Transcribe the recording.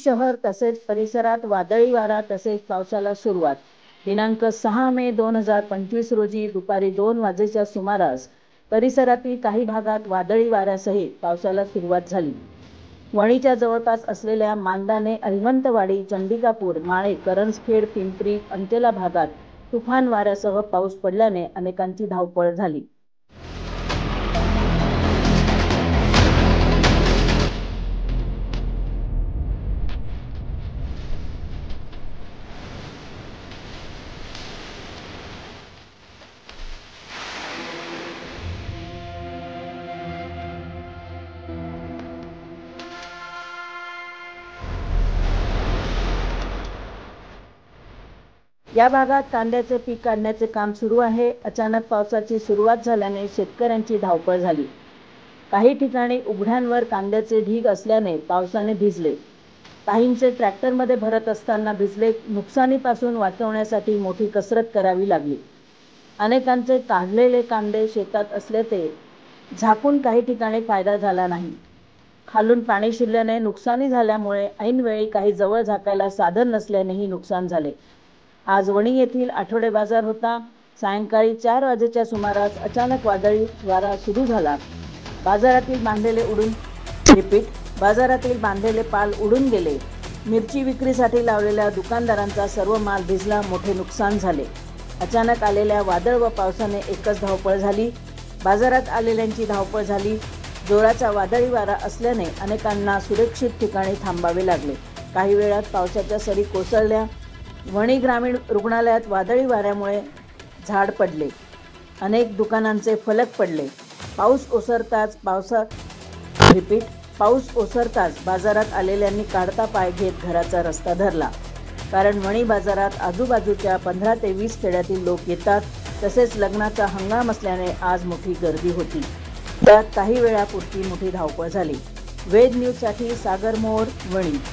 शहर तसेच परिसरात वादळी वारा तसेच पावसाला सुरुवात. दिनांक 6 मे 2025 रोजी दुपारी 2 वाजेच्या सुमारास परिसरातील काही भागात वादळी वाऱ्यासहित पावसाला सुरुवात झाली. वणीच्या जवळपास असलेल्या मांदाने, अहिमंतवाडी, चंडिकापूर, माळे, करंजखेड, पिंपरी, अंतेला भागात तुफान वाऱ्यासह पाऊस पडल्याने अनेकांची धावपळ झाली. या भागात कांद्याचे पीक काढण्याचे काम सुरू आहे. अचानक पावसाची सुरुवात झाल्याने शेतकऱ्यांची धावपळ झाली. काही ठिकाणी उघड्यांवर कांद्याचे ढीग असल्याने पावसाने भिजले. काहींचे ट्रॅक्टरमध्ये भरत असताना भिजले. नुकसानीपासून वाचवण्यासाठी मोठी कसरत करावी लागली. अनेकांचे काढलेले कांदे शेतात असल्याने झाकून काही ठिकाणी फायदा झाला नाही. खालून पाणी शिरल्याने नुकसानी झाल्यामुळे ऐनवेळी काही जवळ झाकायला साधन नसल्यानेही नुकसान झाले. आज वणी येथील आठवडे बाजार होता. सायंकाळी 4 वाजेच्या सुमारास अचानक वादळी वारा सुरू झाला. बाजारातील बांधलेले पाल उडून गेले. मिरची विक्रीसाठी लावलेल्या दुकानदारांचा सर्व माल भिजला. मोठे नुकसान झाले. अचानक आलेल्या वादळ व पावसाने एकच धावपळ झाली. बाजारात आलेल्यांची धावपळ झाली. जोराचा वादळी वारा असल्याने अनेकांना सुरक्षित ठिकाणी थांबावे लागले. काही वेळात पावसाच्या सरी कोसळल्या. वणी ग्रामीण रुग्णालयात वादळी वाऱ्यामुळे झाड पडले. अनेक दुकानांचे फलक पडले. पाऊस ओसरताच बाजारात आलेल्यांनी काढता पाय घेत घराचा रस्ता धरला. कारण वणी बाजारात आजूबाजूच्या 15 ते 20 खेड्यातील लोक येतात. तसेच लग्नाचा हंगाम असल्याने आज मोठी गर्दी होती. त्यात काही वेळापुरती मोठी धावपळ झाली. वेद न्यूजसाठी सागर मोर, वणी.